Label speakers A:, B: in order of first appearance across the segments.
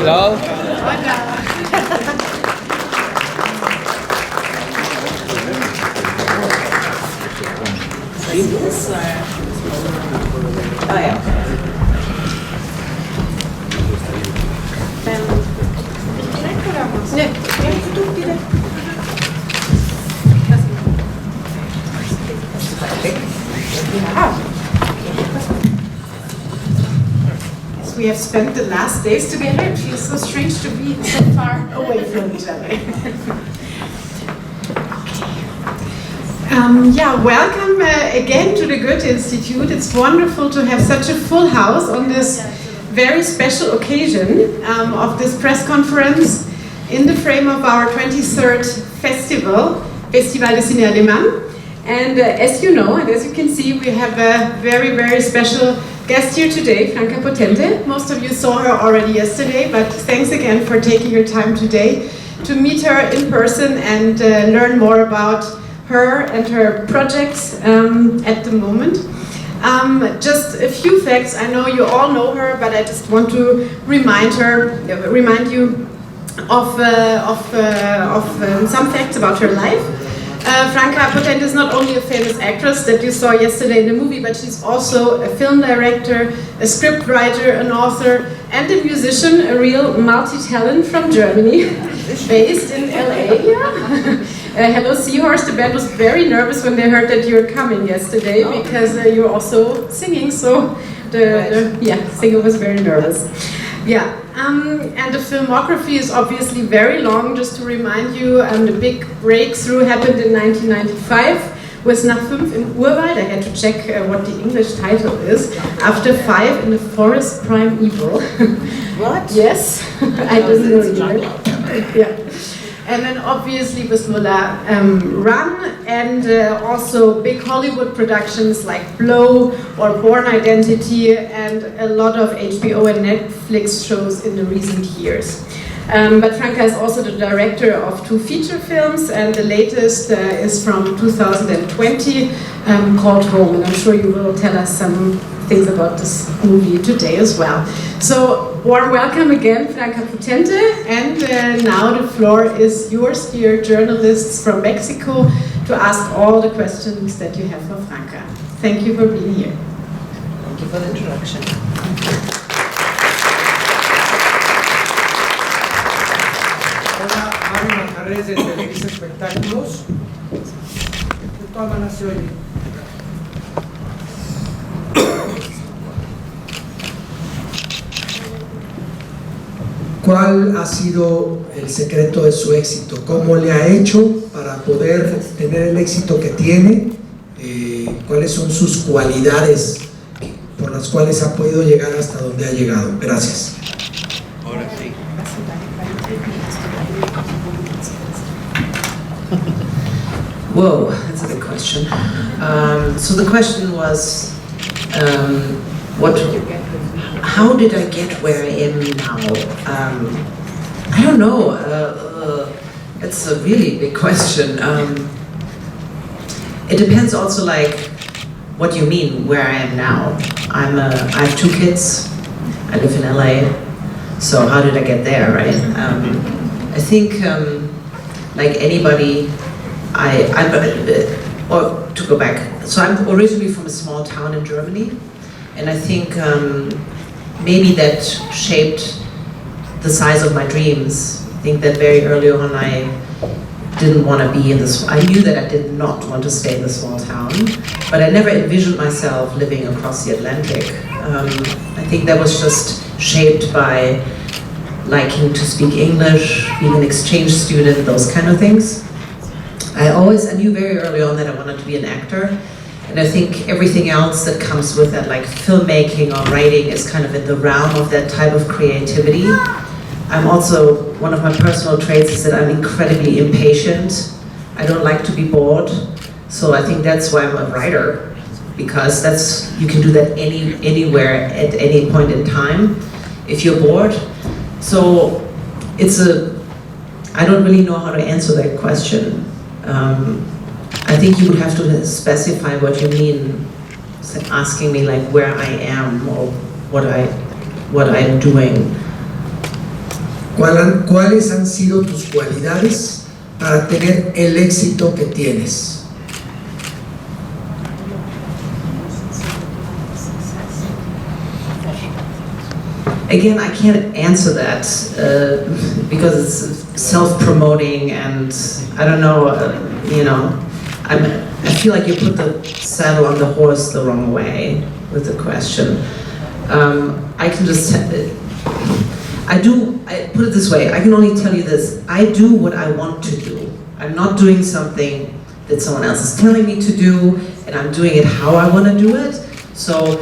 A: Hello.
B: Oh ja. Nee, du bitte.
C: As we have spent the last days together, it feels so strange to be so far away from each other. Welcome again to the Goethe Institute. It's wonderful to have such a full house on this very special occasion of this press conference in the frame of our 23rd festival, Festival de Cine Alemán. And as you know, and as you can see, we have a very, very special guest here today, Franka Potente. Most of you saw her already yesterday, but thanks again for taking your time today to meet her in person and learn more about her and her projects at the moment. Just a few facts. I know you all know her, but I just want to remind you of some facts about her life. Franka Potente is not only a famous actress that you saw yesterday in the movie, but she's also a film director, a script writer, an author, and a musician, a real multi-talent from Germany, based in LA. Hello Seahorse, the band was very nervous when they heard that you were coming yesterday because you're also singing, so the singer was very nervous. Yeah, and the filmography is obviously very long. Just to remind you, the big breakthrough happened in 1995 with Nach 5 in Urwald. I had to check what the English title is. After 5 in the Forest Primeval.
B: What?
C: Yes, I didn't know either. Yeah. And then obviously with Lola Run, and also big Hollywood productions like Blow or Born Identity, and a lot of HBO and Netflix shows in the recent years. But Franka is also the director of 2 feature films, and the latest is from 2020 called Home, and I'm sure you will tell us some things about this movie today as well. So, warm welcome again, Franka Potente, and now the floor is yours, dear journalists from Mexico, to ask all the questions that you have for Franka. Thank you for being here.
B: Thank you for the introduction.
D: Hola, Mario Manjarres de Televisa Espectáculos. De todas maneras se oye. ¿Cuál ha sido el secreto de su éxito? ¿Cómo le ha hecho para poder tener el éxito que tiene? ¿Cuáles son sus cualidades por las cuales ha podido llegar hasta donde ha llegado? Gracias.
A: Ahora sí.
B: Whoa, that's a good question. So the question was, how did I get where I am now? I don't know. It's a really big question. It depends also, like, what you mean where I am now. I have 2 kids. I live in LA. So how did I get there, right? I think, like anybody, or to go back. So I'm originally from a small town in Germany, and I think maybe that shaped the size of my dreams. I think that very early on I didn't want to be in this. I knew that I did not want to stay in the small town, but I never envisioned myself living across the Atlantic. I think that was just shaped by liking to speak English, being an exchange student, those kind of things. I knew very early on that I wanted to be an actor. And I think everything else that comes with that, like filmmaking or writing, is kind of in the realm of that type of creativity. I'm also, one of my personal traits is that I'm incredibly impatient. I don't like to be bored. So I think that's why I'm a writer, because you can do that anywhere at any point in time if you're bored. So I don't really know how to answer that question. I think you would have to specify what you mean, asking me like where I am or what I'm doing.
D: ¿Cuáles han sido tus cualidades para tener el éxito que tienes?
B: Again, I can't answer that because it's self-promoting, and I don't know. I feel like you put the saddle on the horse the wrong way with the question. I can just. I put it this way. I can only tell you this. I do what I want to do. I'm not doing something that someone else is telling me to do, and I'm doing it how I want to do it. So.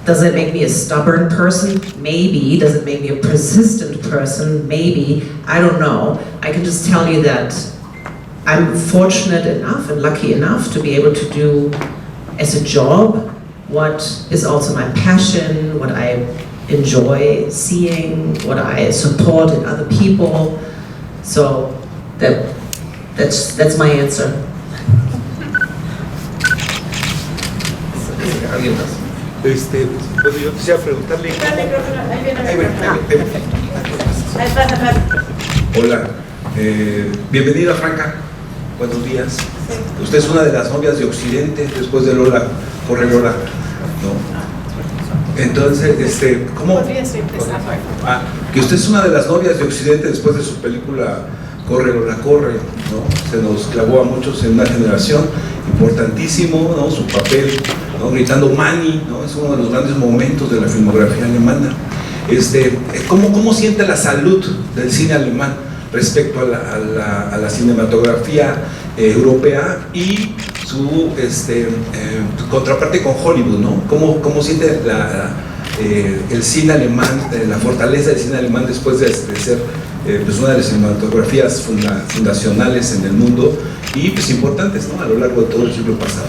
B: Does it make me a stubborn person? Maybe. Does it make me a persistent person? Maybe. I don't know. I can just tell you that I'm fortunate enough and lucky enough to be able to do as a job what is also my passion, what I enjoy seeing, what I support in other people. So that's my answer.
A: Bueno, yo quisiera preguntarle. Hola, bienvenida Franka, buenos días. Usted es una de las novias de Occidente después de Lola, corre Lola, ¿no? Entonces, ¿cómo? Que usted es una de las novias de Occidente después de su película Corre Lola Corre, ¿no? Se nos clavó a muchos en una generación, importantísimo, ¿no? Su papel, ¿no? Gritando Mani, ¿no? Es uno de los grandes momentos de la filmografía alemana. ¿Cómo siente la salud del cine alemán respecto a la cinematografía europea y su contraparte con Hollywood, ¿no? ¿Cómo siente el cine alemán, la fortaleza del cine alemán después de ser pues una de las cinematografías fundacionales en el mundo y pues importantes, ¿no? A lo largo de todo el siglo pasado?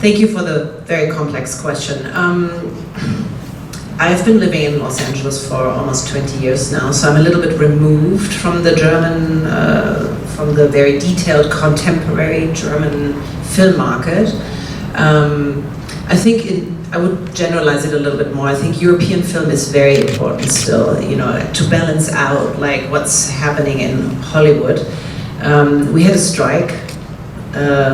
B: Thank you for the very complex question. I've been living in Los Angeles for almost 20 years now, so I'm a little bit removed from the German, from the very detailed contemporary German film market. I think I would generalize it a little bit more. I think European film is very important still, to balance out like what's happening in Hollywood. We had a strike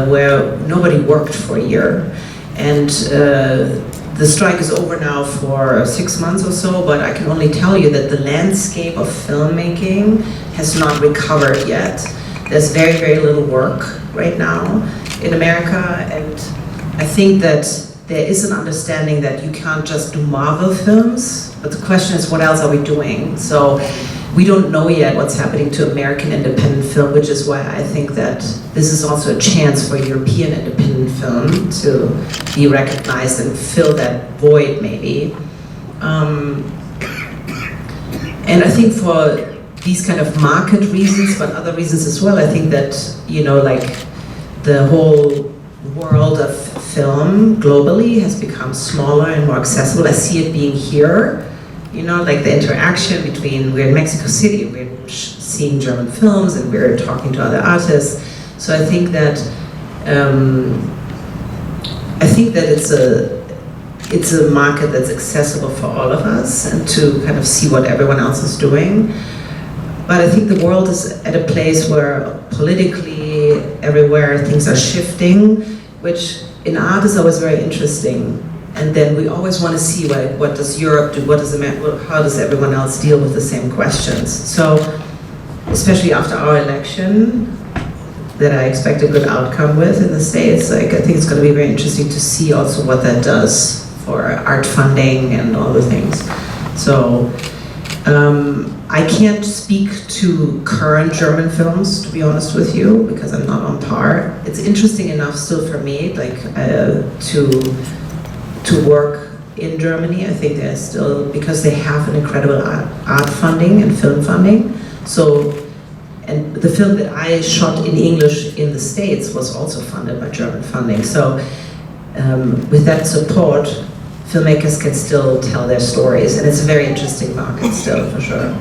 B: where nobody worked for a year, and the strike is over now for 6 months or so, but I can only tell you that the landscape of filmmaking has not recovered yet. There's very, very little work right now in America, and I think that there is an understanding that you can't just do Marvel films, but the question is, what else are we doing? So we don't know yet what's happening to American independent film, which is why I think that this is also a chance for European independent film to be recognized and fill that void, maybe. And I think for these kind of market reasons, but other reasons as well, I think that, like the whole world of film globally has become smaller and more accessible. I see it being here. Like the interaction between, we're in Mexico City, we're seeing German films and we're talking to other artists. So I think that it's a market that's accessible for all of us and to kind of see what everyone else is doing. But I think the world is at a place where politically, everywhere, things are shifting, which in art is always very interesting. And then we always want to see what does Europe do, how does everyone else deal with the same questions. So, especially after our election, that I expect a good outcome with in the States, I think it's going to be very interesting to see also what that does for art funding and all the things. So, I can't speak to current German films, to be honest with you, because I'm not on par. It's interesting enough still for me, like to work in Germany. I think they're still, because they have an incredible art funding and film funding. So, and the film that I shot in English in the States was also funded by German funding. So, with that support, filmmakers can still tell their stories, and it's a very interesting market still, for sure.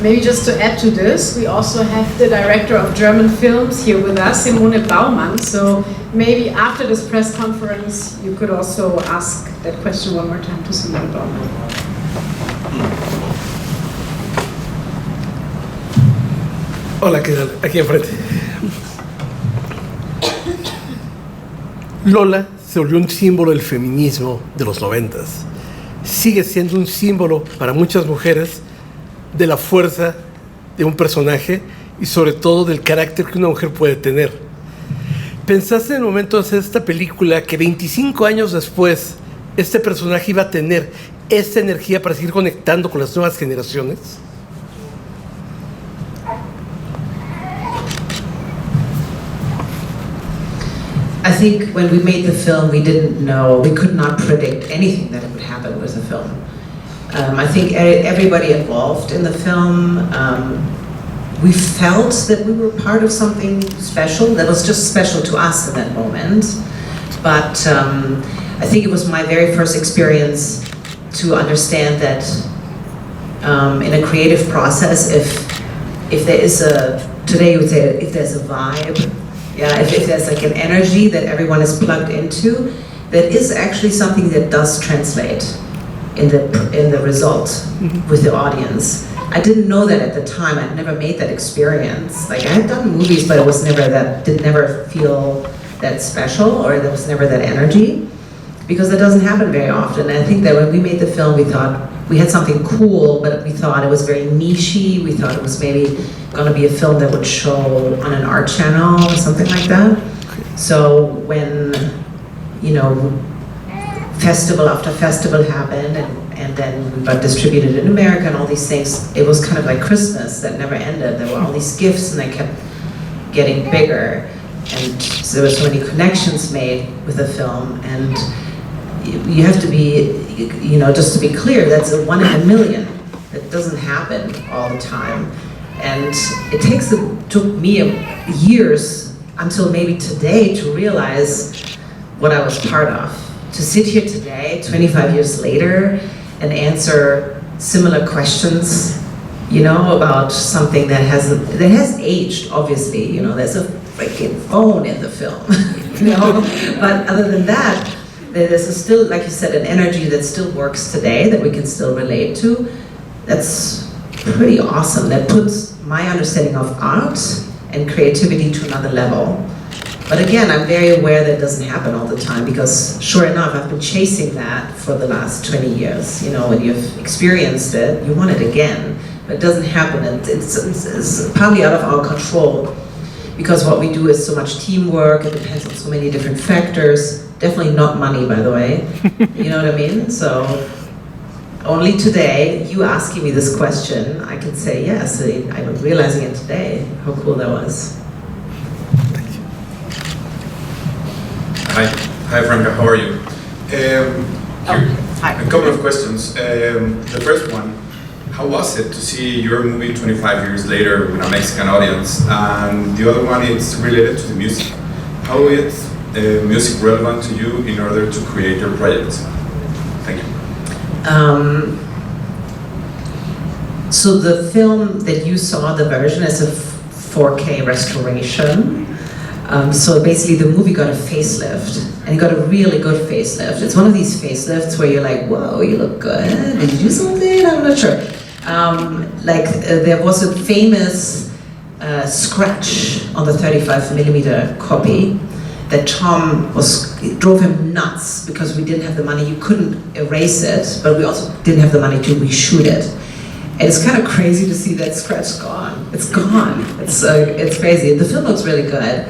C: Maybe just to add to this, we also have the director of German films here with us, Simone Baumann. So maybe after this press conference, you could also ask that question one more time to Simone Baumann.
E: Hola, ¿qué tal? Aquí enfrente. Lola se volvió un símbolo del feminismo de los 90s. Sigue siendo un símbolo para muchas mujeres de la fuerza de un personaje y sobre todo del carácter que una mujer puede tener. ¿Pensaste en el momento de hacer esta película que 25 años después este personaje iba a tener esta energía para seguir conectando con las nuevas generaciones?
B: I think when we made the film, we didn't know, we could not predict anything that would happen with the film. I think everybody involved in the film, we felt that we were part of something special that was just special to us in that moment. But I think it was my very first experience to understand that in a creative process, if there is today you would say if there's a vibe, yeah, if there's like an energy that everyone is plugged into, that is actually something that does translate in the result with the audience. I didn't know that at the time. I'd never made that experience. Like I had done movies, but it was never did never feel that special, or there was never that energy, because that doesn't happen very often. And I think that when we made the film, we thought we had something cool, but we thought it was very niche-y. We thought it was maybe going to be a film that would show on an art channel or something like that. So when, you know, festival after festival happened, and then we got distributed in America and all these things, it was kind of like Christmas that never ended. There were all these gifts and they kept getting bigger. And so there were so many connections made with the film. And you have to be, you know, just to be clear, that's a 1 in a million. It doesn't happen all the time. And it took me years until maybe today to realize what I was part of. To sit here today, 25 years later, and answer similar questions, you know, about something that has aged, obviously. You know, there's a freaking phone in the film, you know. But other than that, there's still, like you said, an energy that still works today, that we can still relate to. That's pretty awesome. That puts my understanding of art and creativity to another level. But again, I'm very aware that it doesn't happen all the time, because sure enough, I've been chasing that for the last 20 years. You know, when you've experienced it, you want it again, but it doesn't happen. And it's partly out of our control, because what we do is so much teamwork. It depends on so many different factors. Definitely not money, by the way. You know what I mean? So only today, you asking me this question, I can say yes. I'm realizing it today, how cool that was.
F: Hi Franka, how are you?
B: Hi.
F: A couple of questions. The first one, how was it to see your movie 25 years later with a Mexican audience? And the other one is related to the music. How is music relevant to you in order to create your project? Thank you.
B: So the film that you saw, the version, is a 4K restoration. So basically the movie got a facelift, and it got a really good facelift. It's one of these facelifts where you're like, whoa, you look good, did you do something? I'm not sure. There was a famous scratch on the 35mm copy that drove him nuts, because we didn't have the money. You couldn't erase it, but we also didn't have the money to reshoot it. And it's kind of crazy to see that scratch gone. It's gone. It's crazy. The film looks really good.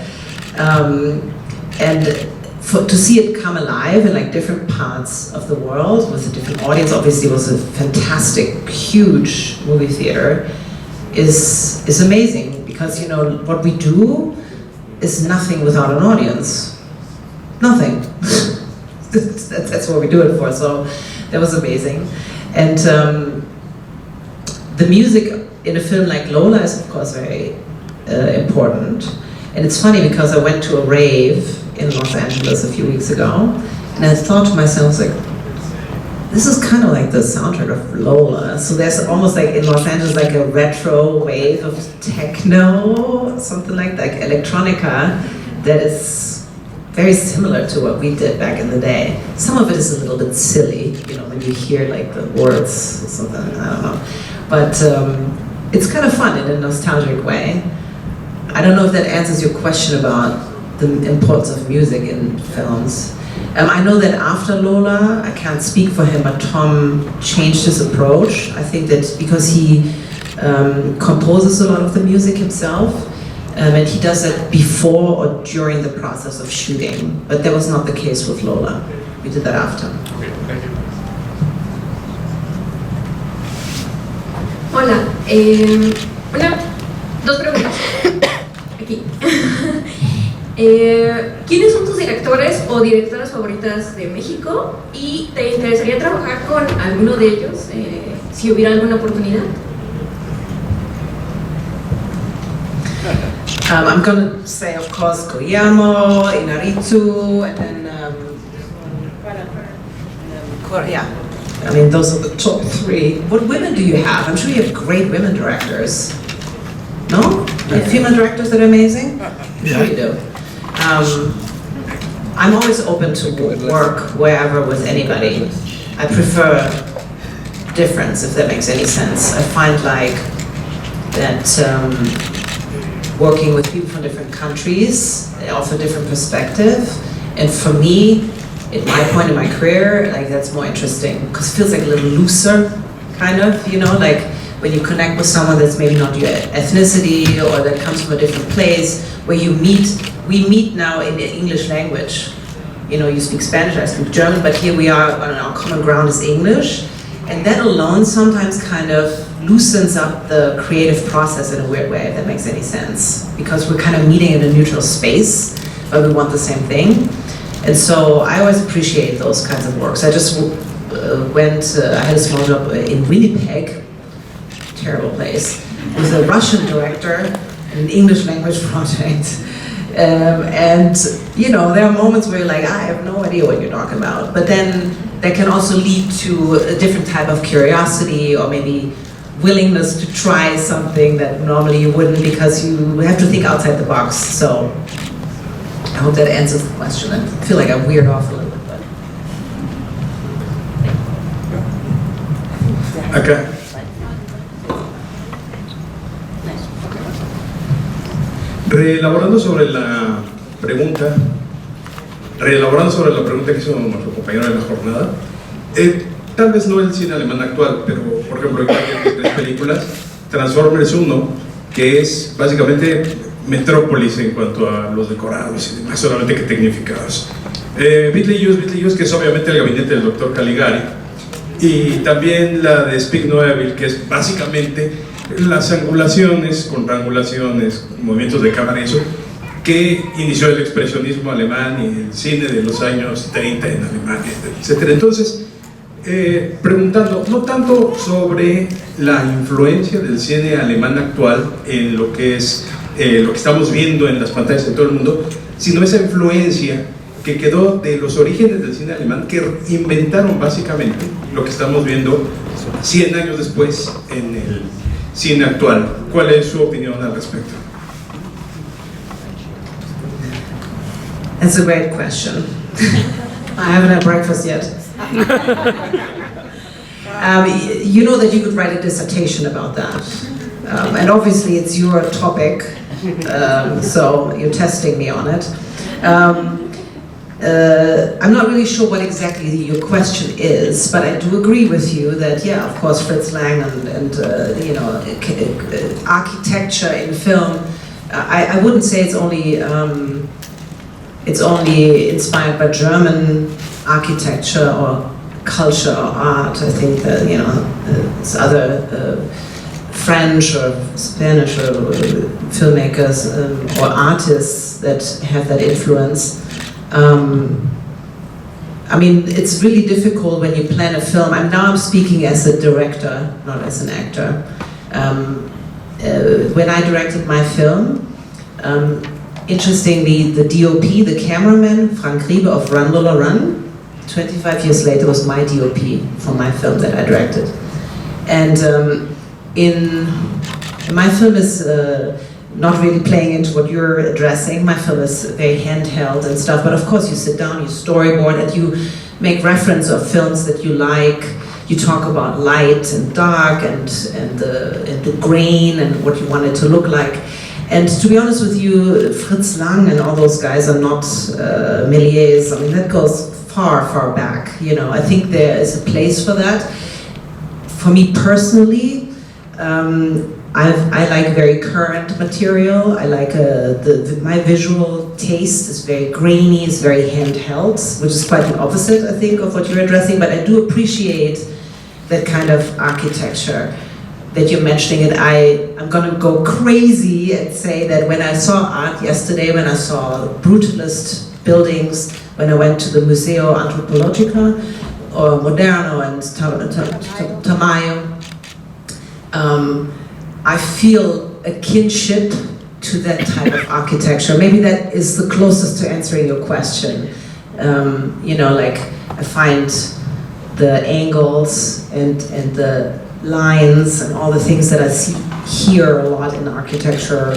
B: And to see it come alive in like different parts of the world with a different audience, obviously it was a fantastic, huge movie theater, is amazing, because you know what we do is nothing without an audience. Nothing. That's what we do it for. So that was amazing. And the music in a film like Lola is of course very important. And it's funny, because I went to a rave in Los Angeles a few weeks ago, and I thought to myself, like, this is kind of like the soundtrack of Lola. So there's almost like in Los Angeles like a retro wave of techno, something like electronica, that is very similar to what we did back in the day. Some of it is a little bit silly, you know, when you hear like the words or something, I don't know. But it's kind of fun in a nostalgic way. I don't know if that answers your question about the importance of music in films. I know that after Lola, I can't speak for him, but Tom changed his approach. I think that because he composes a lot of the music himself, and he does it before or during the process of shooting. But that was not the case with Lola. We did that after.
F: Okay, thank you.
G: Hola, dos preguntas. Aquí. ¿Quiénes son tus directores o directoras favoritas de México? ¿Y te interesaría trabajar con alguno de ellos si hubiera alguna oportunidad?
B: I'm going to say, of course, Guillermo, Inarritu, and then yeah. I mean, those are the top three. What women do you have? I'm sure you have great women directors. No? Like female directors that are amazing? I'm sure you do. I'm always open to work wherever with anybody. I prefer difference, if that makes any sense. I find like that working with people from different countries, they offer different perspective. And for me, at my point in my career, like that's more interesting because it feels like a little looser, kind of, you know, like when you connect with someone that's maybe not your ethnicity or that comes from a different place, where you meet, we meet now in the English language. You know, you speak Spanish, I speak German, but here we are on our common ground is English. And that alone sometimes kind of loosens up the creative process in a weird way, if that makes any sense. Because we're kind of meeting in a neutral space, but we want the same thing. And so I always appreciate those kinds of works. I just I had a small job in Winnipeg, terrible place, with a Russian director, an English language project. And you know, there are moments where you're like, I have no idea what you're talking about. But then that can also lead to a different type of curiosity or maybe willingness to try something that normally you wouldn't because you have to think outside the box. So I hope that answers the question. I feel like I veered off a little bit, but.
A: Acá. Reelaborando sobre la pregunta que hizo nuestro compañero de la jornada, tal vez no el cine alemán actual, pero por ejemplo hay 3 películas, Transformers 1, que es básicamente Metrópolis en cuanto a los decorados y demás, solamente que tecnificados. Beetlejuice, que es obviamente el gabinete del Dr. Caligari, y también la de Speak No Evil, que es básicamente las angulaciones con triangulaciones, movimientos de cámara y eso, que inició el expresionismo alemán y el cine de los años 30 en Alemania, etc. Entonces, preguntando no tanto sobre la influencia del cine alemán actual en lo que es lo que estamos viendo en las pantallas de todo el mundo, sino esa influencia que quedó de los orígenes del cine alemán, que inventaron básicamente lo que estamos viendo 100 años después en el cine actual. ¿Cuál es su opinión al respecto?
B: That's a great question. I haven't had breakfast yet. You know that you could write a dissertation about that. And obviously it's your topic, so you're testing me on it. I'm not really sure what exactly your question is, but I do agree with you that, yeah, of course, Fritz Lang and you know, architecture in film. I wouldn't say it's only inspired by German architecture or culture or art. I think that, you know, it's other French or Spanish or filmmakers or artists that have that influence. I mean, it's really difficult when you plan a film. I'm speaking as a director, not as an actor. When I directed my film, interestingly, the DOP, the cameraman, Frank Riebe of Run Lola Run, 25 years later, was my DOP for my film that I directed. And in my film is not really playing into what you're addressing. My film is very handheld and stuff, but of course you sit down, you storyboard, and you make reference of films that you like. You talk about light and dark and the grain and what you want it to look like. And to be honest with you, Fritz Lang and all those guys are not Méliès. I mean, that goes far, far back. You know, I think there is a place for that. For me personally, I like very current material. I like my visual taste is very grainy, it's very handheld, which is quite the opposite, I think, of what you're addressing. But I do appreciate that kind of architecture that you're mentioning. And I'm gonna go crazy and say that when I saw art yesterday, when I saw brutalist buildings, when I went to the Museo Antropologica or Moderno and Tamayo, I feel a kinship to that type of architecture. Maybe that is the closest to answering your question. You know, like I find the angles and the lines and all the things that I see here a lot in architecture,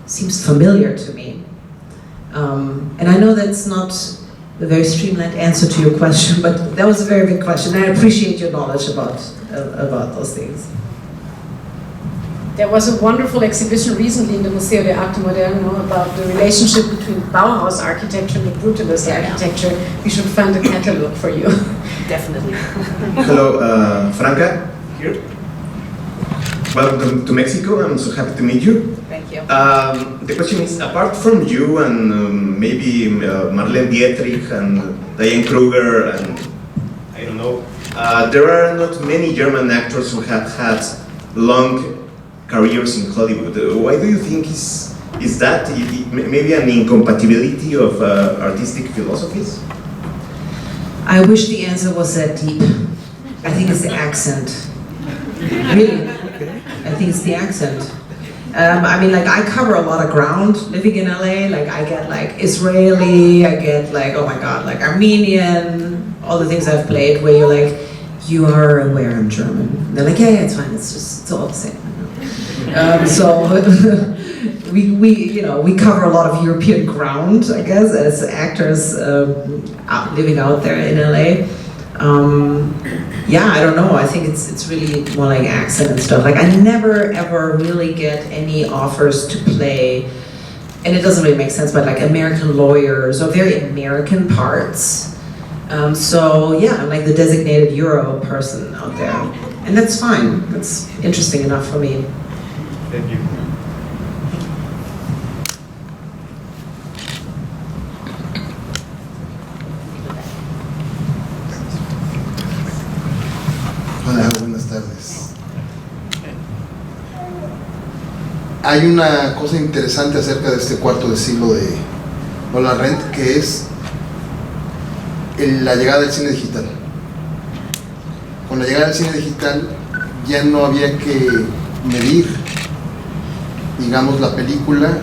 B: seems familiar to me. And I know that's not a very streamlined answer to your question, but that was a very big question. I appreciate your knowledge about those things.
C: There was a wonderful exhibition recently in the Museo de Arte Moderno about the relationship between Bauhaus architecture and the Brutalist architecture. We should find a catalog for you.
B: Definitely.
H: Hello, Franka. Here. Welcome to Mexico. I'm so happy to meet you.
B: Thank you.
H: The question is, apart from you and maybe Marlene Dietrich and Diane Kruger and I don't know, there are not many German actors who have had long careers in Hollywood. Why do you think is that maybe an incompatibility of artistic philosophies?
B: I wish the answer was that deep. I think it's the accent. Really, I think it's the accent. I mean, like, I cover a lot of ground living in LA. Like, I get like Israeli, I get like, oh my God, like Armenian, all the things I've played where you're like, you are aware I'm German. And they're like, yeah, it's fine, it's all the same. So we cover a lot of European ground, I guess, as actors living out there in LA. Yeah, I don't know. I think it's really more like accent and stuff. Like, I never ever really get any offers to play, and it doesn't really make sense, but like American lawyers or very American parts. So yeah, I'm like the designated Euro person out there, and that's fine. That's interesting enough for me.
H: Thank you.
I: Hola, buenas tardes. Hay una cosa interesante acerca de este cuarto de siglo de Lola Run, que es la llegada del cine digital. Con la llegada del cine digital ya no había que medir, digamos, la película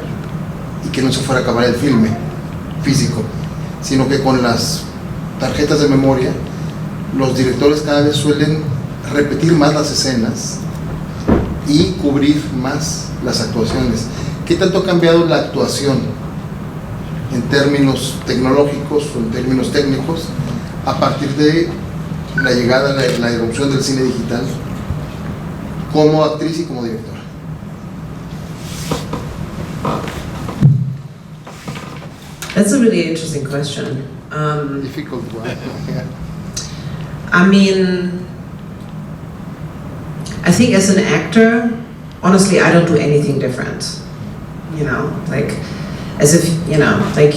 I: y que no se fuera a acabar el filme físico, sino que con las tarjetas de memoria los directores cada vez suelen repetir más las escenas y cubrir más las actuaciones. ¿Qué tanto ha cambiado la actuación en términos tecnológicos o en términos técnicos a partir de la llegada, la irrupción del cine digital como actriz y como directora?
B: That's a really interesting question.
I: Difficult one.
B: I mean, I think as an actor, honestly, I don't do anything different. You know, like, as if, you know, like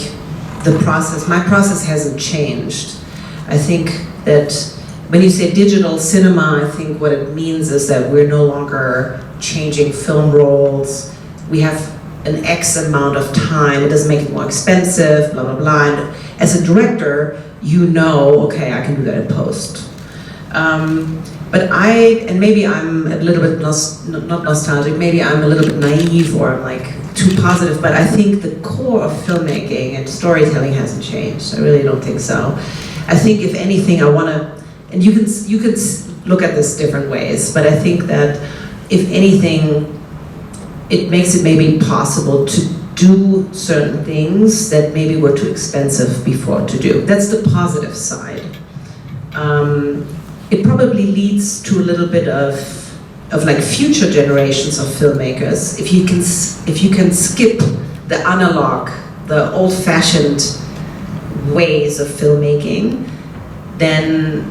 B: my process hasn't changed. I think that when you say digital cinema, I think what it means is that we're no longer changing film rolls. We have an X amount of time. It doesn't make it more expensive, blah, blah, blah. And as a director, you know, okay, I can do that in post. But and maybe I'm a little bit, not nostalgic, maybe I'm a little bit naive, or I'm like too positive, but I think the core of filmmaking and storytelling hasn't changed. I really don't think so. I think if anything, I want to, and you can look at this different ways, but I think that if anything, it makes it maybe possible to do certain things that maybe were too expensive before to do. That's the positive side. It probably leads to a little bit of like future generations of filmmakers. If you can skip the analog, the old-fashioned ways of filmmaking, then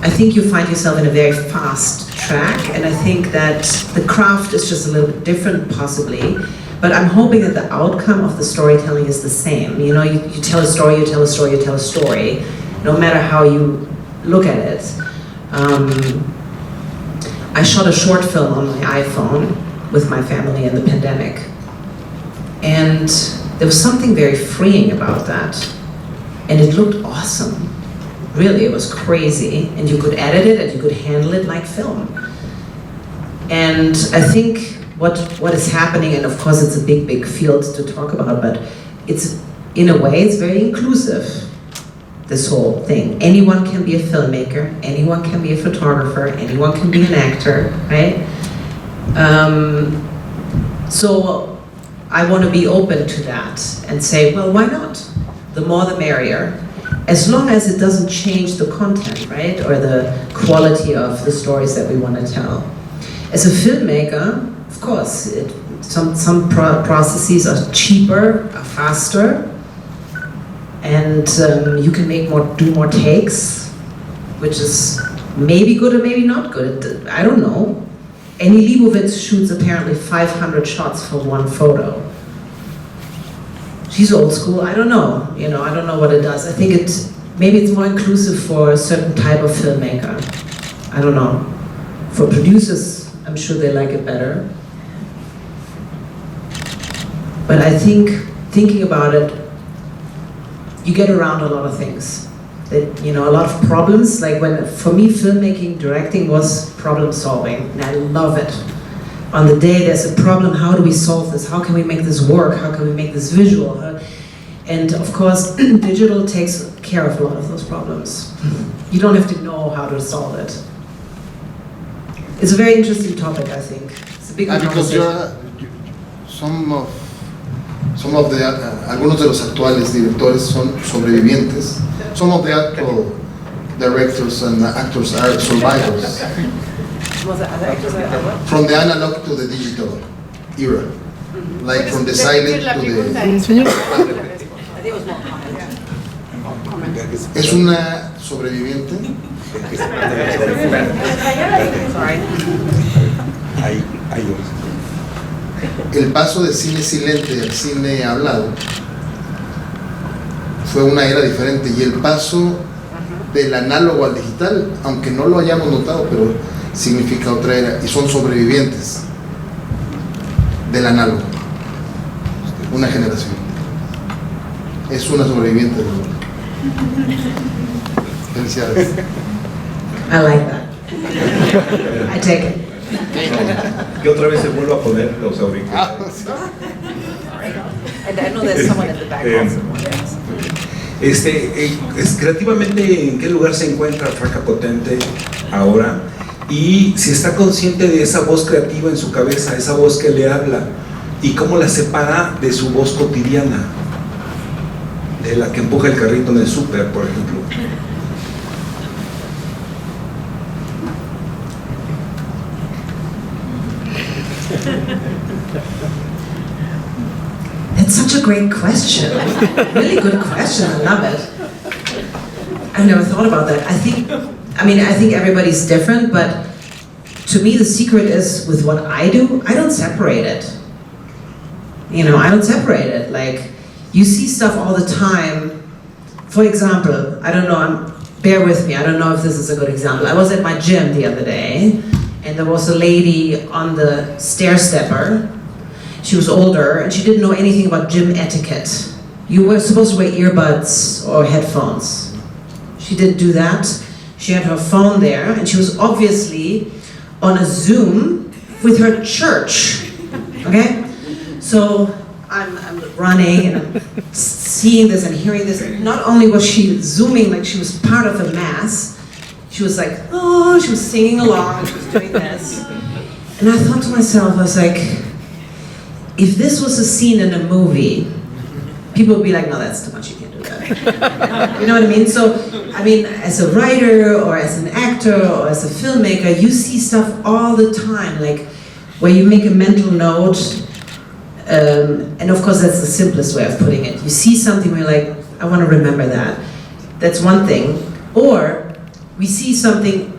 B: I think you find yourself in a very fast track, and I think that the craft is just a little bit different, possibly. But I'm hoping that the outcome of the storytelling is the same. You know, you tell a story, you tell a story, you tell a story, no matter how you look at it. I shot a short film on my iPhone with my family in the pandemic. And there was something very freeing about that. And it looked awesome. Really, it was crazy. And you could edit it and you could handle it like film. And I think what is happening, and of course it's a big field to talk about, but it's, in a way, it's very inclusive. This whole thing. Anyone can be a filmmaker, anyone can be a photographer, anyone can be an actor, right? So I want to be open to that and say, well, why not? The more the merrier. As long as it doesn't change the content, right? Or the quality of the stories that we want to tell. As a filmmaker, of course, some processes are cheaper, are faster, and you can do more takes, which is maybe good or maybe not good. I don't know. Annie Leibovitz shoots apparently 500 shots for one photo. She's old school. I don't know. You know, I don't know what it does. I think maybe it's more inclusive for a certain type of filmmaker. I don't know. For producers, I'm sure they like it better. But I think thinking about it, you get around a lot of things. That, you know, a lot of problems, like for me, filmmaking, directing was problem solving, and I love it. On the day there's a problem, how do we solve this? How can we make this work? How can we make this visual? And of course, digital takes care of a lot of those problems. You don't have to know how to solve it. It's a very interesting topic, I think. It's a big conversation.
I: Algunos de los actuales directores son sobrevivientes. Some of the actual directors and actors are survivors. From the analog to the digital era. Like from the silent to the... ¿Es una sobreviviente? El paso del cine silente al cine hablado fue una era diferente, y el paso del análogo al digital, aunque no lo hayamos notado, pero significa otra era, y son sobrevivientes del análogo. Una generación es una sobreviviente del análogo. Felicidades.
B: I like that. I take it.
A: Que otra vez se vuelva a poner los auriculares.
B: And I know there's someone in the back also.
A: Creativamente, ¿en qué lugar se encuentra Franka Potente ahora? Y si está consciente de esa voz creativa en su cabeza, esa voz que le habla, y cómo la separa de su voz cotidiana, de la que empuja el carrito en el súper, por ejemplo.
B: That's such a great question. Really good question. I love it. I never thought about that. I think everybody's different, but to me the secret is with what I do, I don't separate it. You know, I don't separate it. Like, you see stuff all the time. For example, I don't know, bear with me, I don't know if this is a good example. I was at my gym the other day, and there was a lady on the stair stepper. She was older, and she didn't know anything about gym etiquette. You were supposed to wear earbuds or headphones. She didn't do that. She had her phone there, and she was obviously on a Zoom with her church, okay? So I'm running and I'm seeing this and hearing this. Not only was she zooming like she was part of a mass, she was like, oh, she was singing along, she was doing this. And I thought to myself, I was like, if this was a scene in a movie, people would be like, no, that's too much, you can't do that. You know what I mean? So, I mean, as a writer or as an actor or as a filmmaker, you see stuff all the time, like where you make a mental note, and of course that's the simplest way of putting it. You see something where you're like, I want to remember that. That's one thing. Or we see something,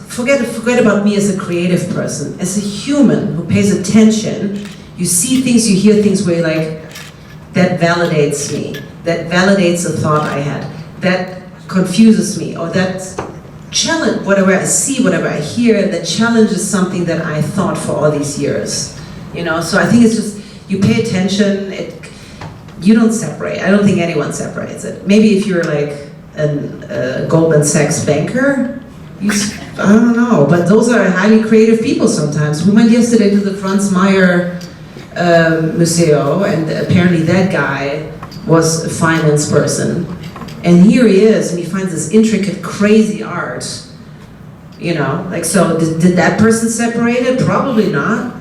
B: forget about me as a creative person, as a human who pays attention, you see things, you hear things where you're like, that validates me, that validates a thought I had, that confuses me, or that challenge, whatever I see, whatever I hear, that challenges something that I thought for all these years. You know, so I think it's just, you pay attention, you don't separate. I don't think anyone separates it. Maybe if you're like a Goldman Sachs banker, I don't know, but those are highly creative people sometimes. We went yesterday to the Franz Mayer Museo, and apparently that guy was a finance person. And here he is, and he finds this intricate, crazy art. You know, like, so did that person separate it? Probably not.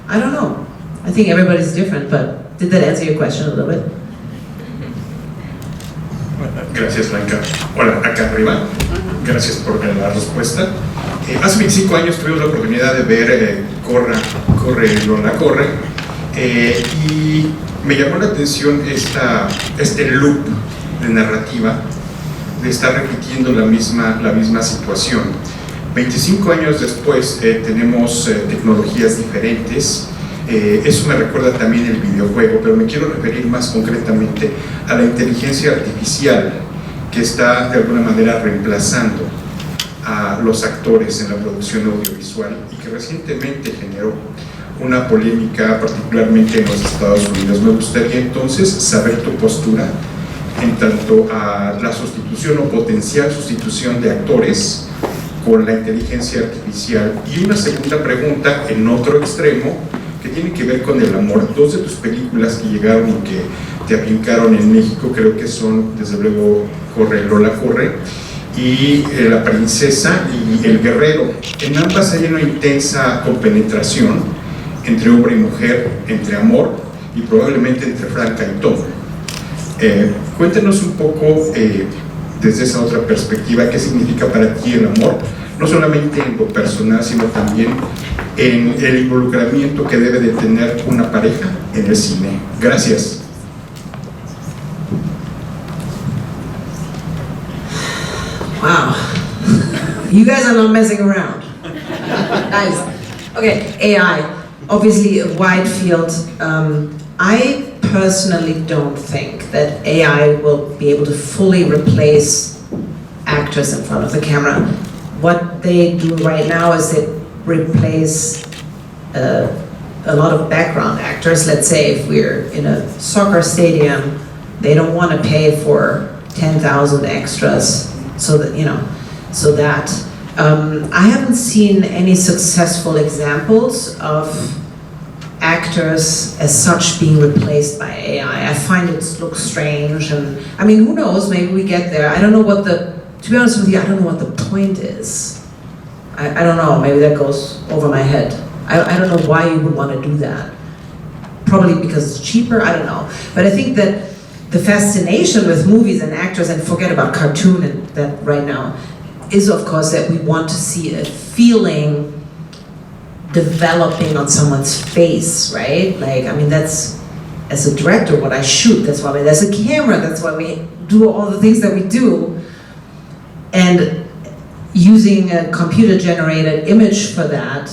B: I don't know. I think everybody's different, but did that answer your question a little bit?
J: Gracias, Franka. Hola, acá arriba. Gracias por la respuesta. Hace 25 años tuvimos la oportunidad de ver Corre Lola Corre, y me llamó la atención este loop de narrativa, de estar repitiendo la misma situación. 25 años después tenemos tecnologías diferentes. Eso me recuerda también el videojuego, pero me quiero referir más concretamente a la inteligencia artificial que está de alguna manera reemplazando a los actores en la producción audiovisual y que recientemente generó una polémica, particularmente en los Estados Unidos. Me gustaría entonces saber tu postura en tanto a la sustitución o potencial sustitución de actores con la inteligencia artificial. Y una segunda pregunta en otro extremo, que tiene que ver con el amor. Dos de tus películas que llegaron y que te afincaron en México creo que son, desde luego, Corre Lola Corre y La Princesa y El Guerrero. En ambas hay una intensa compenetración entre hombre y mujer, entre amor y probablemente entre Franka y Tom. Cuéntanos un poco desde esa otra perspectiva, qué significa para ti el amor, no solamente en lo personal, sino también en el involucramiento que debe de tener una pareja en el cine. Gracias.
B: Wow. You guys are not messing around. Nice. Okay, AI. Obviously a wide field. I personally don't think that AI will be able to fully replace actors in front of the camera. What they do right now is they replace a lot of background actors. Let's say if we're in a soccer stadium, they don't want to pay for 10,000 extras, so that, you know, so that I haven't seen any successful examples of actors as such being replaced by AI. I find it looks strange, and I mean, who knows, maybe we get there. I don't know what to be honest with you, I don't know what the point is. I don't know, maybe that goes over my head. I don't know why you would want to do that. Probably because it's cheaper, I don't know. But I think that the fascination with movies and actors, and forget about cartoon and that right now, is of course that we want to see a feeling developing on someone's face, right? Like, I mean, that's, as a director, what I shoot, that's why there's a camera, that's why we do all the things that we do. And using a computer-generated image for that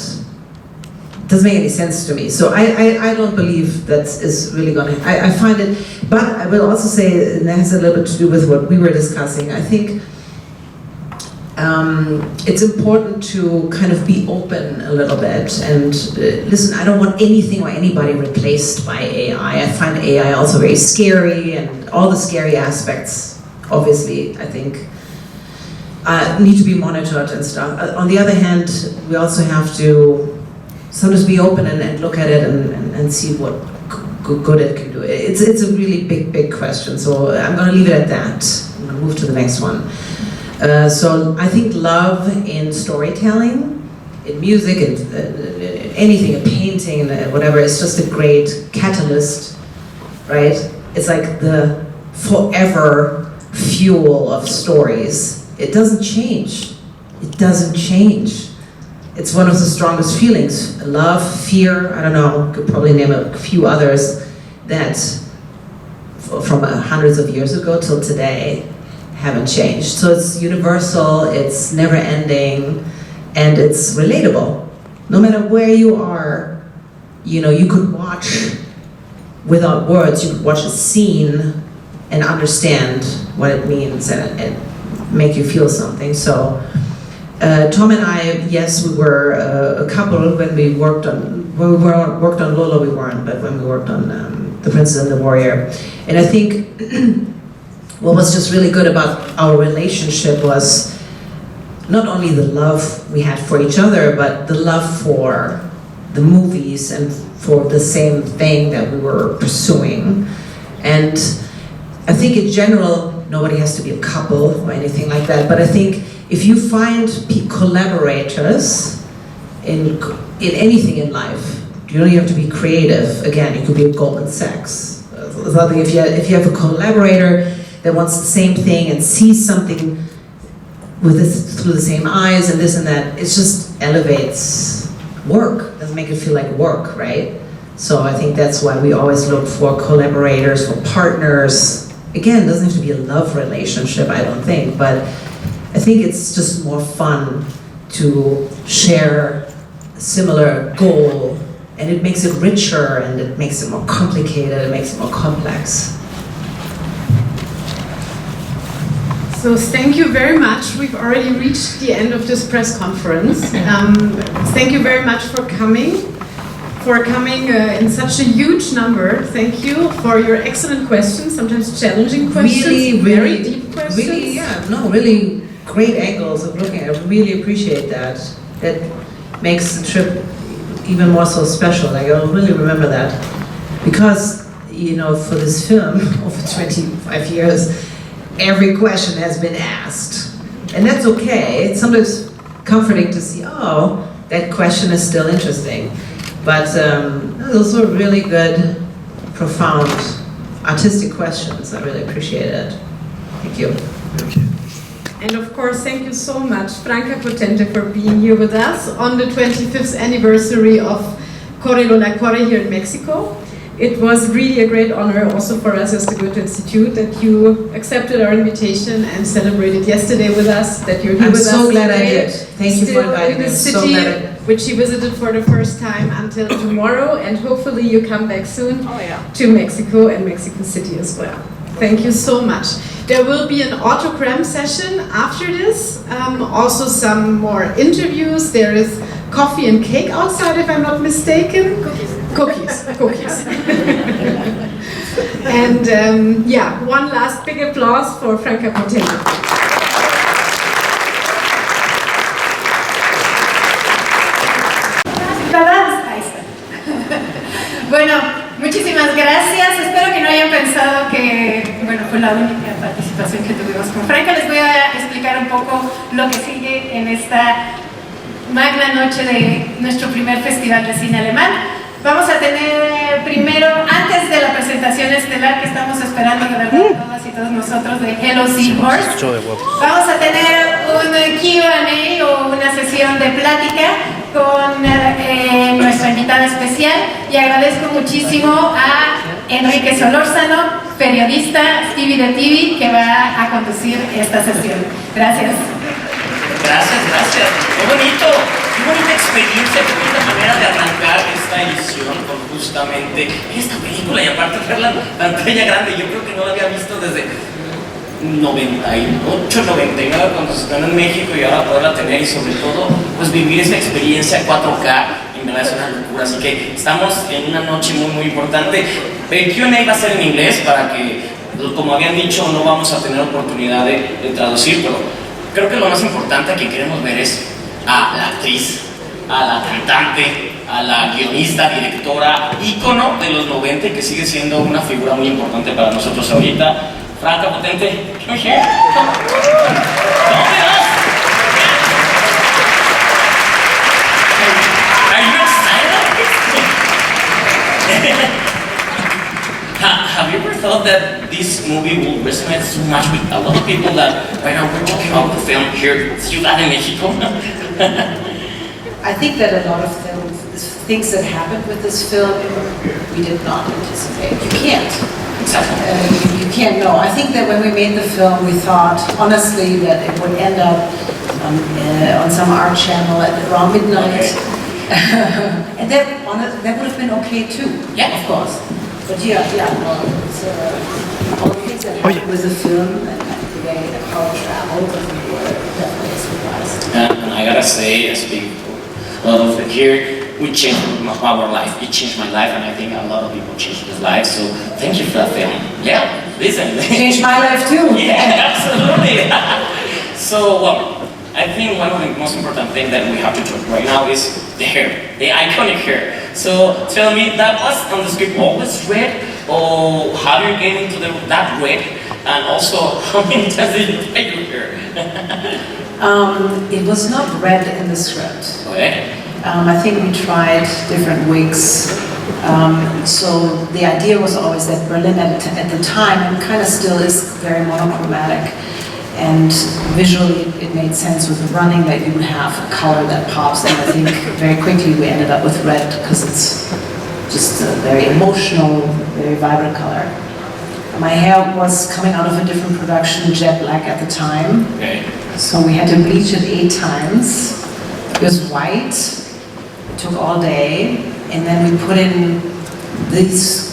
B: doesn't make any sense to me. So I don't believe that is really gonna, I find it, but I will also say, and that has a little bit to do with what we were discussing, I think it's important to kind of be open a little bit and listen, I don't want anything or anybody replaced by AI. I find AI also very scary, and all the scary aspects, obviously, I think, need to be monitored and stuff. On the other hand, we also have to sometimes be open and look at it and see what good at can do it? It's a really big question, so I'm going to leave it at that. I'm going to move to the next one. So I think love in storytelling, in music, and anything, in painting, whatever, is just a great catalyst, right? It's like the forever fuel of stories. It doesn't change. It doesn't change. It's one of the strongest feelings. Love, fear, I don't know, could probably name a few others that from hundreds of years ago till today haven't changed. So it's universal, it's never ending, and it's relatable. No matter where you are, you know, you could watch without words, you could watch a scene and understand what it means and make you feel something. So Tom and I, yes, we were a couple when we worked on Lola, we weren't, but when we worked on The Princess and the Warrior. And I think what was just really good about our relationship was not only the love we had for each other, but the love for the movies and for the same thing that we were pursuing. And I think in general, nobody has to be a couple or anything like that, but I think if you find collaborators in anything in life, you don't have to be creative. Again, you could be at Goldman Sachs. If you have a collaborator that wants the same thing and sees something with this through the same eyes and this and that, it just elevates work. Doesn't make it feel like work, right? So I think that's why we always look for collaborators, for partners. Again, it doesn't have to be a love relationship, I don't think, but I think it's just more fun to share a similar goal, and it makes it richer, and it makes it more complicated, it makes it more complex.
C: So thank you very much. We've already reached the end of this press conference. Thank you very much for coming in such a huge number. Thank you for your excellent questions, sometimes challenging questions, very deep questions.
B: Really great angles of looking at it. I really appreciate that. That makes the trip even more so special. Like, I'll really remember that. Because, you know, for this film, over 25 years, every question has been asked. And that's okay. It's sometimes comforting to see, oh, that question is still interesting. But those were really good, profound, artistic questions. I really appreciate it. Thank you.
E: Thank you.
C: And of course, thank you so much, Franka Potente, for being here with us on the 25th anniversary of Run Lola Run here in Mexico. It was really a great honor also for us as the Goethe Institute that you accepted our invitation and celebrated yesterday with us, that you're here with us.
B: I'm so glad I
C: today.
B: did. Thank you for inviting me.
C: I'm so glad I did. Which you visited for the first time until tomorrow, and hopefully you come back soon to Mexico and Mexico City as well. Thank you so much. There will be an autogram session after this, also some more interviews. There is coffee and cake outside, if I'm not mistaken. Cookies. And one last big applause for Franka Potente.
K: Bueno, muchísimas gracias. Espero que no hayan pensado que, fue la única participación que tuvimos con Franka. Les voy a explicar un poco lo que sigue en esta magna noche de nuestro primer festival de cine alemán. Vamos a tener primero, antes de la presentación estelar que estamos esperando de verdad todas y todos nosotros de Hello Seahorse, vamos a tener un Q&A o una sesión de plática con nuestra invitada especial, y agradezco muchísimo a Enrique Solórzano, periodista Stevie de TV, que va a conducir esta sesión. Gracias.
L: Gracias. Qué bonita experiencia, qué bonita manera de arrancar esta edición con justamente esta película, y aparte verla en pantalla grande. Yo creo que no la había visto desde 98, 99 cuando se estrenó en México, y ahora poderla tener, y sobre todo pues vivir esa experiencia 4K, en verdad es una locura. Así que estamos en una noche muy importante. El Q&A va a ser en inglés para que, como habían dicho, no vamos a tener oportunidad de traducir, pero creo que lo más importante que queremos ver es a la actriz, a la cantante, a a la guionista, directora, ícono de los 90, que sigue siendo una figura muy importante para nosotros ahorita, Franka Potente. Come here. Come with us. Are you excited? Have you ever thought that this movie will resonate so much with a lot of people that right now we're talking about the film here in Ciudad de Mexico?
M: I think that a lot of things that happened with this film we did not anticipate. You can't.
L: Exactly.
M: You can't know. I think that when we made the film, we thought honestly that it would end up on some art channel at around midnight, and that would have been okay too.
L: Yeah,
M: of course. But no, it's all the things that happened with the film and the way how it traveled, we were definitely surprised.
L: And I gotta say, I speak for a lot of the here, we changed our life. It changed my life, and I think a lot of people changed his life. So thank you for that film. Yeah, listen.
M: Changed my life too.
L: Yeah, absolutely. So, well, I think one of the most important things that we have to talk right now is the hair, the iconic hair. So tell me, that was on the script always red, or how do you get into that red? And also, how many times did you dye your hair?
M: It was not red in the script.
L: Okay.
M: I think we tried different wigs. So the idea was always that Berlin at the time, and kind of still is, very monochromatic. And visually it made sense with the running that you would have a color that pops, and I think very quickly we ended up with red because it's just a very emotional, very vibrant color. My hair was coming out of a different production, jet black at the time.
L: Okay.
M: So we had to bleach it 8 times. It was white, it took all day, and then we put in this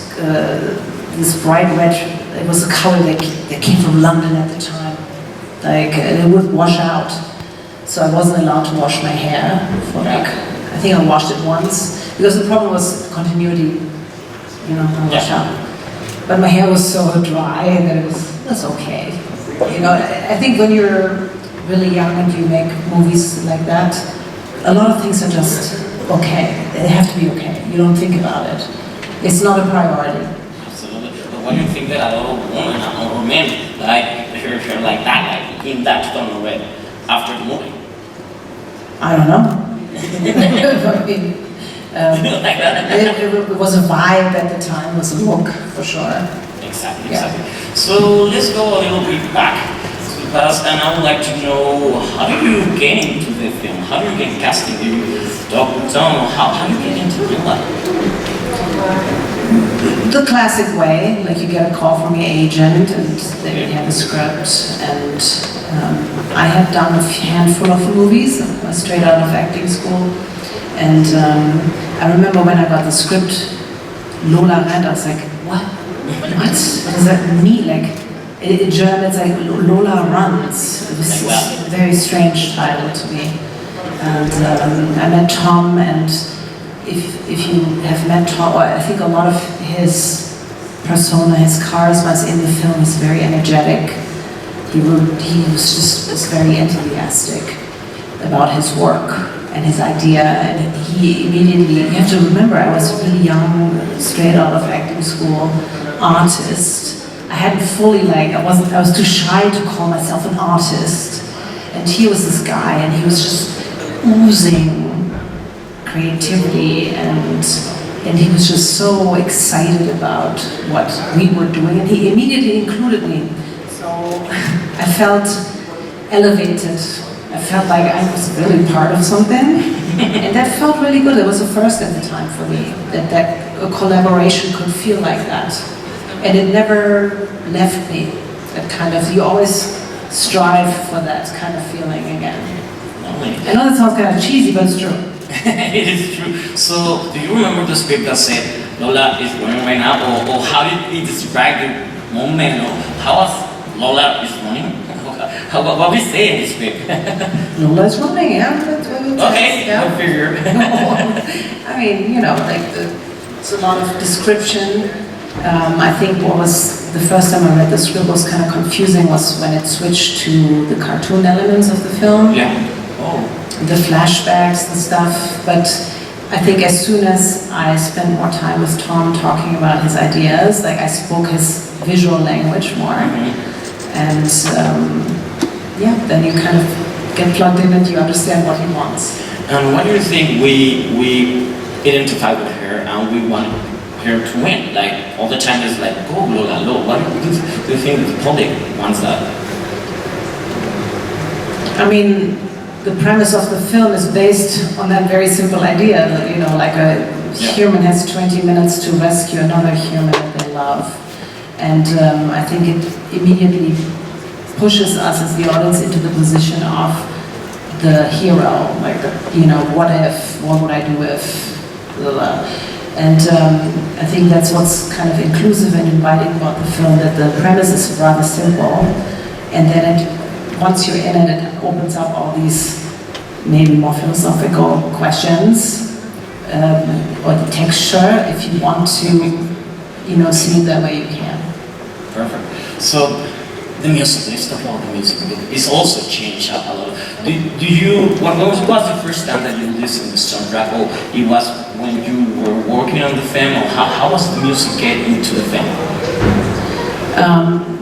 M: bright red. It was a color that came from London at the time. Like, it would wash out. So I wasn't allowed to wash my hair for like, I think I washed it once, because the problem was continuity, wash out. But my hair was so dry that it was okay. I think when you're really young and you make movies like that, a lot of things are just okay. They have to be okay. You don't think about it. It's not a priority.
L: Absolutely. But why do you think that a lot of women or men like hair like that, like in that tone of red, after the movie?
M: I don't know. I mean, it was a vibe at the time, it was a look for sure.
L: Exactly. So let's go a little bit back to the past, and I would like to know, how do you get into the film? How do you get casting? Do you talk with someone? How do you get into real life?
M: The classic way, like you get a call from your agent and they have a script, and I had done a handful of movies straight out of acting school, and I remember when I got the script, Lola Run, I was like, what? What does that mean? Like, in German it's like Lola Runs. It was a very strange title to me. And I met Tom, and if you have met Tom, I think a lot of his persona, his charisma is in the film. He's very energetic. He was very enthusiastic about his work and his idea, and he immediately, you have to remember, I was really young, straight out of acting school, artist. I hadn't fully, I was too shy to call myself an artist. And he was this guy, and he was just oozing creativity, and he was just so excited about what we were doing, and he immediately included me. So I felt elevated. I felt like I was really part of something, and that felt really good. It was a first at the time for me, that a collaboration could feel like that. And it never left me. That kind of, you always strive for that kind of feeling again. I know that sounds kind of cheesy, but it's true.
L: It is true. So, do you remember the script that said Lola is running right now, or how did he describe the moment, or how was Lola is running? What we say in the script?
M: Lola is running, yeah.
L: Okay,
M: yeah.
L: I figure.
M: I mean, it's a lot of description. I think what was the first time I read the script was kind of confusing was when it switched to the cartoon elements of the film.
L: Yeah. Oh.
M: The flashbacks and stuff, but I think as soon as I spent more time with Tom talking about his ideas, like I spoke his visual language more, and yeah, then you kind of get plugged in and you understand what he wants.
L: And what do you think we identify with her and we want her to win? Like all the time is like, go Lola, Lola. What do you think the public wants that?
M: I mean, the premise of the film is based on that very simple idea that, you know, like a human has 20 minutes to rescue another human that they love. And I think it immediately pushes us as the audience into the position of the hero, like, you know, what would I do if, blah, blah. And I think that's what's kind of inclusive and inviting about the film, that the premise is rather simple, and then once you're in it, it opens up all these maybe more philosophical questions, or the texture, if you want to, you know, see it that way, you can.
L: Perfect. So the music, let's talk about the music. It's also changed a lot. What was the first time that you listened to the soundtrack, or it was when you were working on the film, or how was the music getting into the film?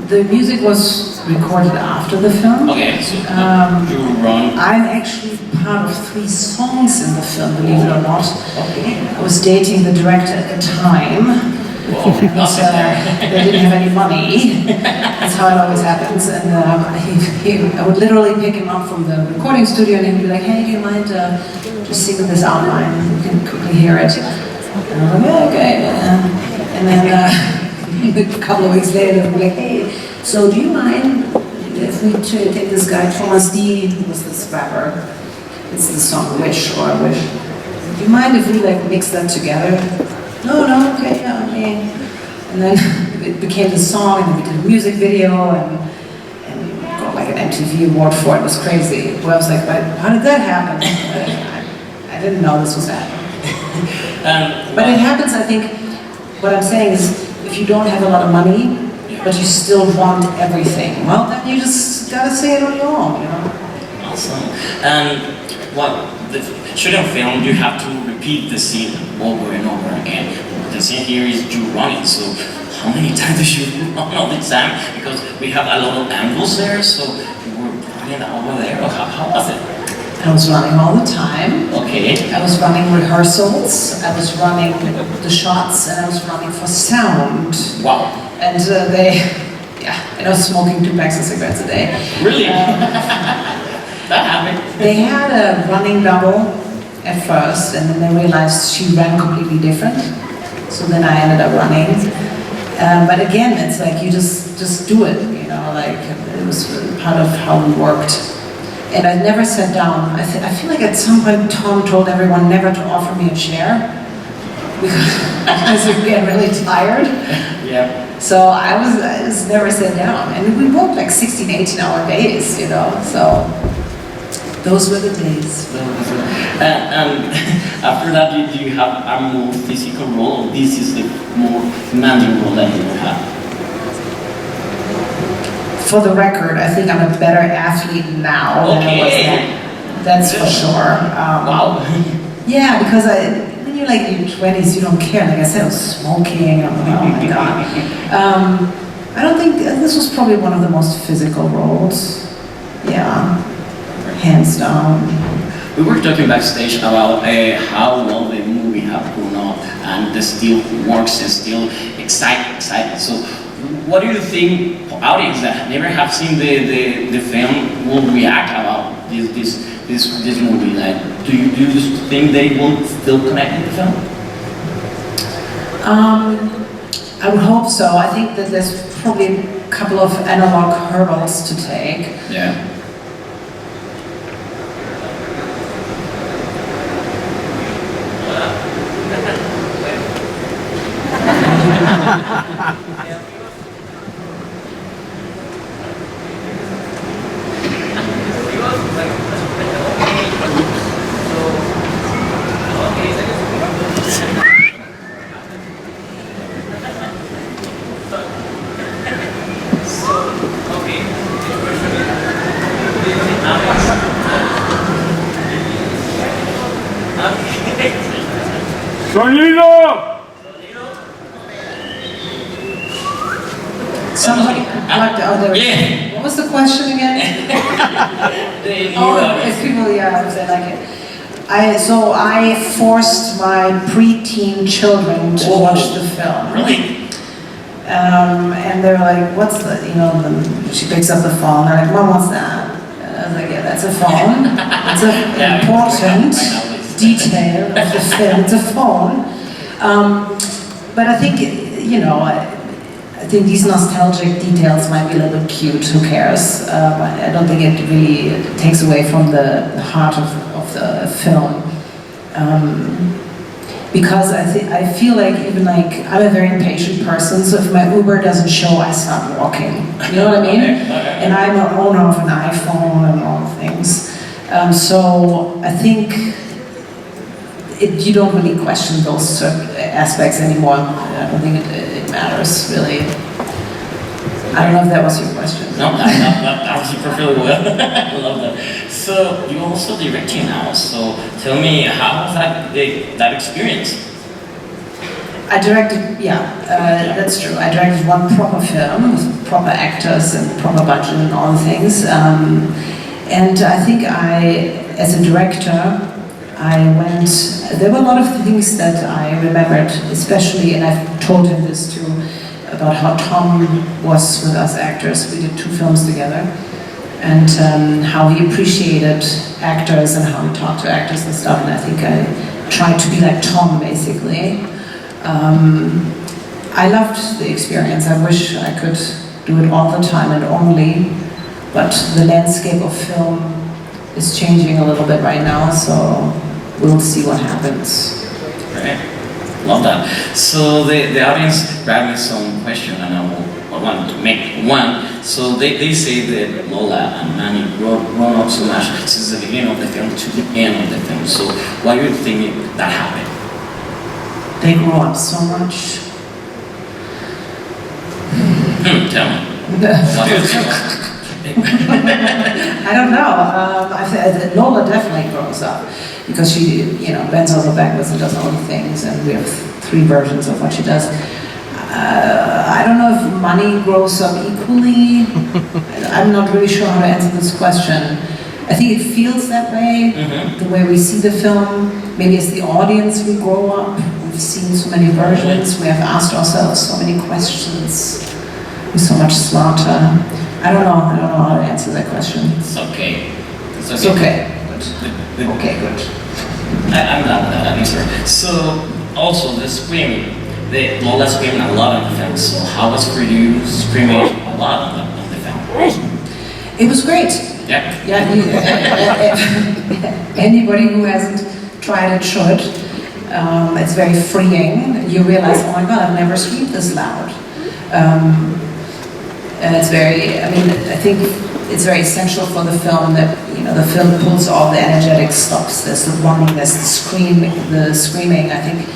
M: The music was recorded after the film.
L: Okay, so you run.
M: I'm actually part of 3 songs in the film, believe it or not. Okay. I was dating the director at the time.
L: Whoa,
M: They didn't have any money. That's how it always happens. And I would literally pick him up from the recording studio and he'd be like, hey, do you mind just singing this outline? You can quickly hear it. And I'm like, yeah, okay. And then a couple of weeks later, they'd be like, hey, so do you mind if we take this guy, Thomas D, who was this rapper? It's the song Wish, or Wish. Do you mind if we like mix that together? No, okay, yeah, I mean. And then it became the song, and then we did a music video, and got like an MTV award for it. It was crazy. Well, I was like, how did that happen? I didn't know this was happening. But it happens, I think. What I'm saying is, if you don't have a lot of money, but you still want everything, well, then you just gotta say it on your own, you know?
L: Awesome. And shooting film, you have to repeat the scene over and over again. The scene here is you running, so how many times do you run all the time? Because we have a lot of angles there, so you were running over there, or how was it?
M: I was running all the time.
L: Okay.
M: I was running rehearsals, I was running the shots, and I was running for sound.
L: Wow.
M: And and I was smoking 2 packs of cigarettes a day.
L: Really? That happened.
M: They had a running double at first, and then they realized she ran completely different. So then I ended up running. But again, it's like you just do it, you know, like it was part of how we worked. And I never sat down. I feel like at some point Tom told everyone never to offer me a chair because you'd get really tired.
L: Yeah.
M: So I was never sat down. And we worked like 16, 18-hour days, you know, so those were the days.
L: After that, do you have a more physical role, or this is the more demanding role that you have?
M: For the record, I think I'm a better athlete now than I was then. That's for sure.
L: Wow.
M: Yeah, because when you're like in your 20s, you don't care. Like I said, I was smoking. I'm like, oh my god. I don't think this was probably one of the most physical roles. Yeah, hands down.
L: We were talking backstage about how well the movie have grown up, and it still works and still exciting. So, what do you think audience that never have seen the film will react about this movie? Like, do you think they will still connect with the film?
M: I would hope so. I think that there's probably a couple of analog hurdles to take.
L: Yeah.
N: ¡Sonido!
M: Somebody, what was the question again? If people, yeah, if they like it. So I forced my preteen children to watch the film.
L: Really?
M: And they're like, what's the, she picks up the phone, they're like, Mom, what's that? And I was like, yeah, that's a phone. It's an important detail of the film, it's a phone. But I think, I think these nostalgic details might be a little bit cute, who cares? I don't think it really takes away from the heart of the film. Because I feel like even like, I'm a very impatient person, so if my Uber doesn't show, I start walking. You know what I mean? And I'm an owner of an iPhone and all things. So I think you don't really question those aspects anymore. I don't think it matters, really. I don't know if that was your question.
L: No, that was perfectly well. I love that. So you also directing now. So tell me, how was that experience?
M: I directed, that's true. I directed one proper film with proper actors and proper budget and all the things. And I think as a director, there were a lot of things that I remembered, especially, and I've told him this too, about how Tom was with us actors. We did 2 films together, and how he appreciated actors and how he talked to actors and stuff, and I think I tried to be like Tom, basically. I loved the experience. I wish I could do it all the time and only, but the landscape of film is changing a little bit right now, so we'll see what happens.
L: Right. Love that. So the audience grabbed me some question, and I want to make one. So they say that Lola and Manny grown up so much since the beginning of the film to the end of the film. So why do you think that happened?
M: They grew up so much.
L: Tell me. What do you think?
M: I don't know. Lola definitely grows up because she, bends over backwards and does all the things, and we have 3 versions of what she does. I don't know if Manny grows up equally. I'm not really sure how to answer this question. I think it feels that way, the way we see the film. Maybe as the audience we grow up, we've seen so many versions, we have asked ourselves so many questions with so much slaughter. I don't know how to answer that question.
L: It's okay.
M: It's okay. Good. Okay, good.
L: I'm glad with that answer. So, also the screaming. Lola screamed a lot on the film, so how was for you screaming a lot on the film?
M: It was great.
L: Yeah.
M: Anybody who hasn't tried it should. It's very freeing. You realize, oh my God, I've never screamed this loud. And it's very, I think it's very essential for the film that, the film pulls all the energetic stops. There's the running, there's the screaming. I think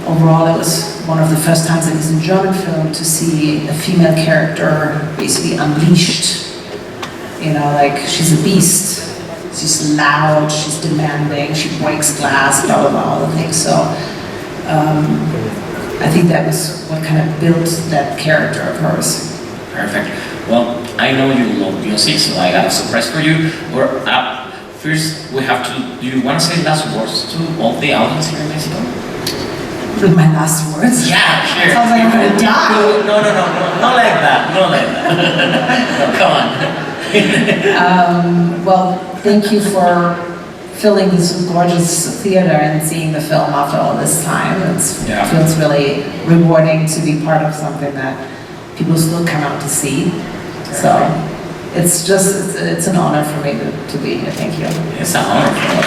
M: overall it was one of the first times it was in German film to see a female character basically unleashed. Like she's a beast. She's loud, she's demanding, she breaks glass, blah, blah, blah, all the things. So I think that was what kind of built that character of hers.
L: Perfect. Well, I know you love music, so I got a surprise for you. First, we have to. Do you want to say last words to all the audience here in Mexico?
M: My last words?
L: Yeah, sure.
M: Sounds like I'm gonna die.
L: No, not like that. Not like that. No, come on.
M: Well, thank you for filling this gorgeous theater and seeing the film after all this time. It feels really rewarding to be part of something that people still come out to see. So it's an honor for me to be here. Thank you.
L: It's an honor for us.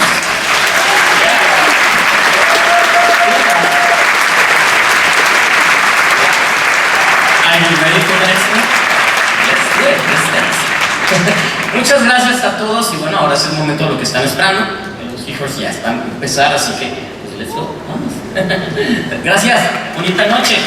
L: Are you ready for the next one? Let's dance. Muchas gracias a todos y bueno, ahora es el momento de lo que están esperando. Los hijos ya están a empezar, así que pues let's go. Vamos. Gracias. Bonita noche.